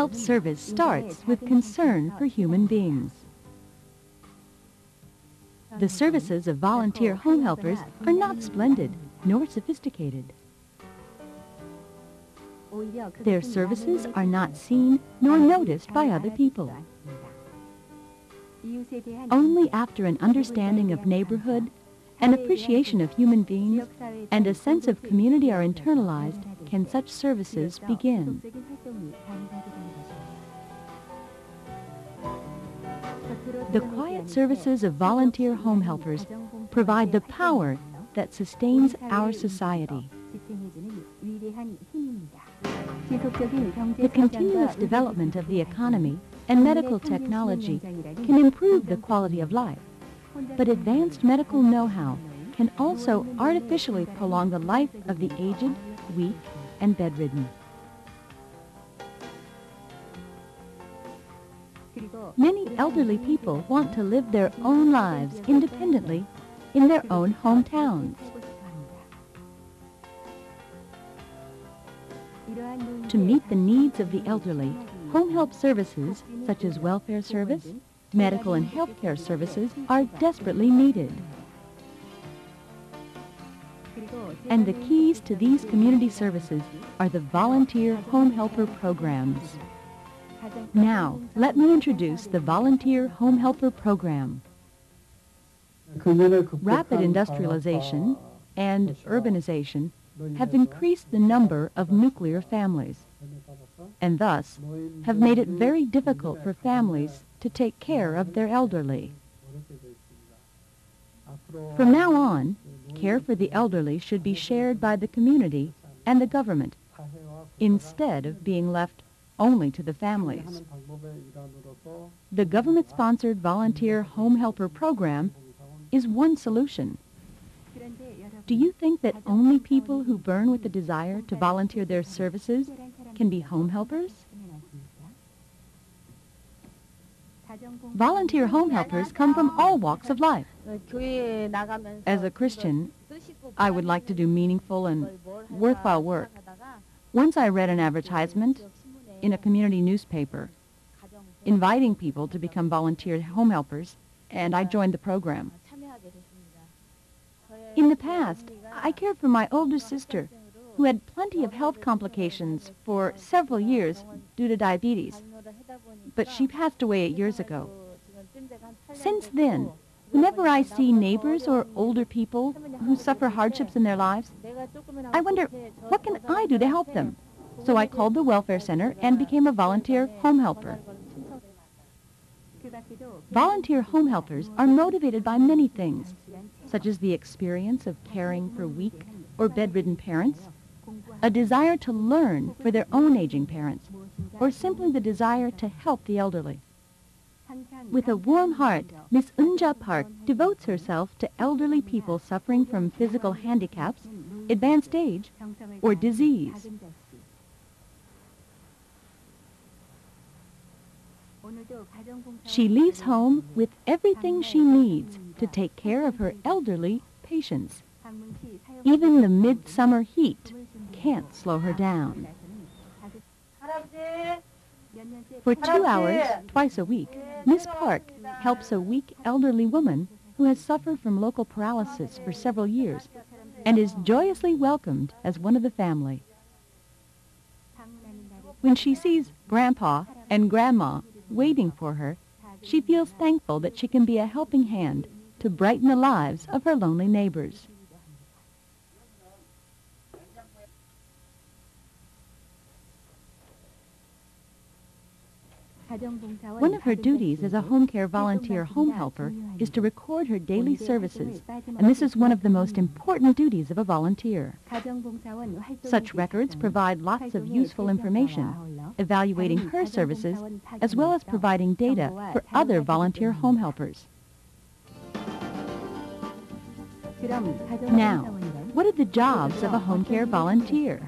health service starts with concern for human beings. The services of volunteer home helpers are not splendid nor sophisticated. Their services are not seen nor noticed by other people. Only after an understanding of neighborhood, an appreciation of human beings, and a sense of community are internalized can such services begin. The quiet services of volunteer home helpers provide the power that sustains our society. The continuous development of the economy and medical technology can improve the quality of life, but advanced medical know-how can also artificially prolong the life of the aged, weak, and bedridden. Many elderly people want to live their own lives independently in their own hometowns. To meet the needs of the elderly, home help services such as welfare service, medical and healthcare services are desperately needed. And the keys to these community services are the volunteer home helper programs. Now, let me introduce the Volunteer Home Helper Program. Rapid industrialization and urbanization have increased the number of nuclear families, and thus have made it very difficult for families to take care of their elderly. From now on, care for the elderly should be shared by the community and the government, instead of being left only to the families. The government-sponsored volunteer home helper program is one solution. Do you think that only people who burn with the desire to volunteer their services can be home helpers? Volunteer home helpers come from all walks of life. As a Christian, I would like to do meaningful and worthwhile work. Once I read an advertisement in a community newspaper inviting people to become volunteer home helpers, and I joined the program. In the past, I cared for my older sister, who had plenty of health complications for several years due to diabetes, but she passed away 8 years ago. Since then, whenever I see neighbors or older people who suffer hardships in their lives, I wonder, what can I do to help them? So I called the welfare center and became a volunteer home helper. Volunteer home helpers are motivated by many things, such as the experience of caring for weak or bedridden parents, a desire to learn for their own aging parents, or simply the desire to help the elderly. With a warm heart, Miss Unja Park devotes herself to elderly people suffering from physical handicaps, advanced age, or disease. She leaves home with everything she needs to take care of her elderly patients. Even the midsummer heat can't slow her down. For 2 hours, twice a week, Miss Park helps a weak elderly woman who has suffered from local paralysis for several years and is joyously welcomed as one of the family. When she sees Grandpa and Grandma waiting for her, she feels thankful that she can be a helping hand to brighten the lives of her lonely neighbors. One of her duties as a home care volunteer home helper is to record her daily services, and this is one of the most important duties of a volunteer. Such records provide lots of useful information, evaluating her services, as well as providing data for other volunteer home helpers. Now, what are the jobs of a home care volunteer?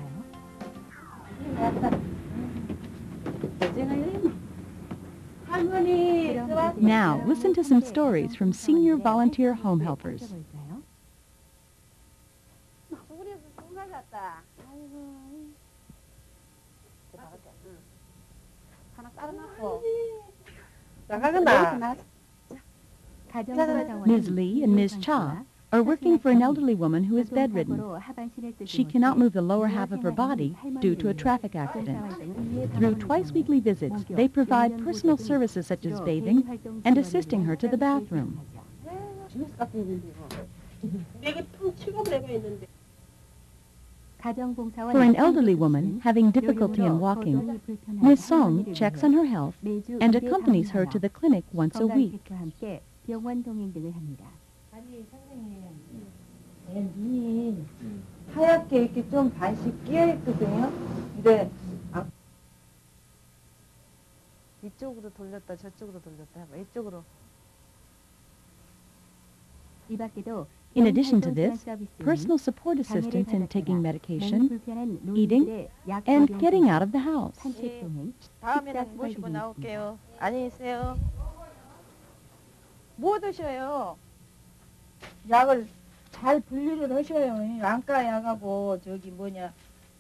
Now, listen to some stories from senior volunteer home helpers. Ms. Lee and Ms. Cha are working for an elderly woman who is bedridden. She cannot move the lower half of her body due to a traffic accident. Through twice-weekly visits, they provide personal services such as bathing and assisting her to the bathroom. For an elderly woman having difficulty in walking, Ms. Song checks on her health and accompanies her to the clinic once a week. 눈이 하얗게 이렇게 좀 반씩 끼어 있거든요. 근데 이쪽으로 돌렸다 저쪽으로 돌렸다 해봐. 이쪽으로. In addition to this, personal support assistance in taking medication, eating, and getting out of the house. 다음에는 모시고 나올게요. 안녕히 계세요. 뭐 드셔요? 약을 잘 분리를 하셔요. 안과 약하고 저기 뭐냐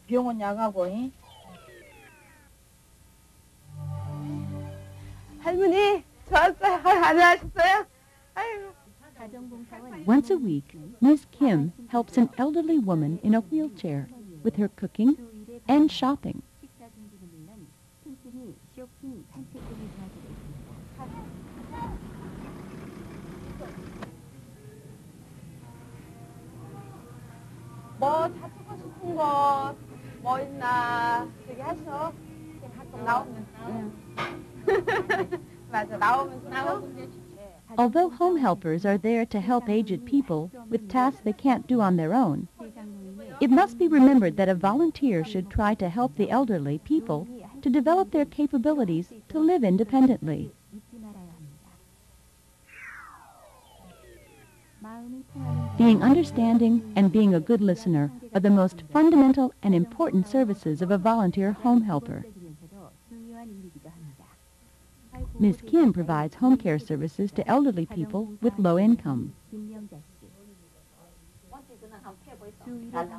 병원 약하고. 할머니 좋았어요. 안녕하셨어요? 아이고. Once a week, Ms. Kim helps an elderly woman in a wheelchair with her cooking and shopping. 뭐 사주고 싶은 거 뭐 있나 저기 하셔. 가끔 나오면. 맞아 나오면 좋죠. Although home helpers are there to help aged people with tasks they can't do on their own, it must be remembered that a volunteer should try to help the elderly people to develop their capabilities to live independently. Being understanding and being a good listener are the most fundamental and important services of a volunteer home helper. Ms. Kim provides home care services to elderly people with low income.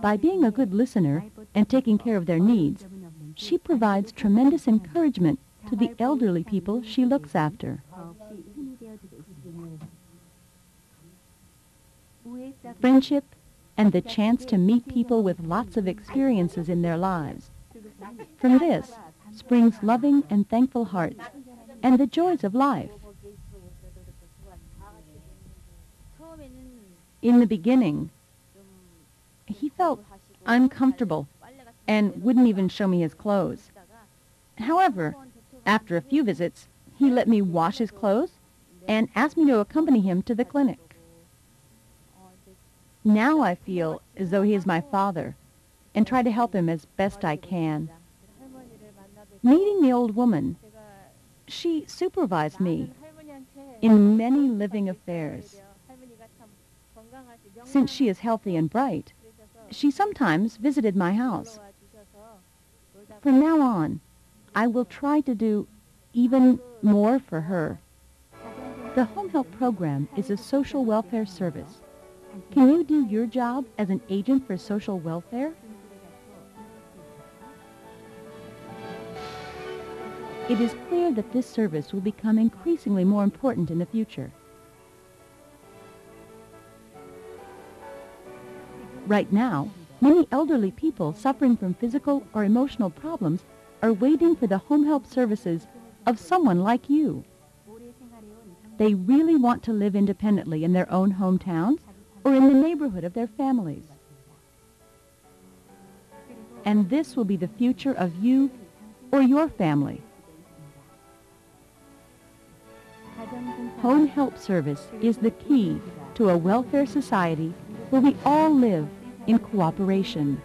By being a good listener and taking care of their needs, she provides tremendous encouragement to the elderly people she looks after. Friendship and the chance to meet people with lots of experiences in their lives. From this springs loving and thankful hearts and the joys of life. In the beginning, he felt uncomfortable and wouldn't even show me his clothes. However, after a few visits, he let me wash his clothes and asked me to accompany him to the clinic. Now I feel as though he is my father and try to help him as best I can. Meeting the old woman, she supervised me in many living affairs. Since she is healthy and bright, she sometimes visited my house. From now on, I will try to do even more for her. The Home Help Program is a social welfare service. Can you do your job as an agent for social welfare? It is clear that this service will become increasingly more important in the future. Right now, many elderly people suffering from physical or emotional problems are waiting for the home help services of someone like you. They really want to live independently in their own hometowns or in the neighborhood of their families. And this will be the future of you or your family. Home help service is the key to a welfare society where we all live in cooperation.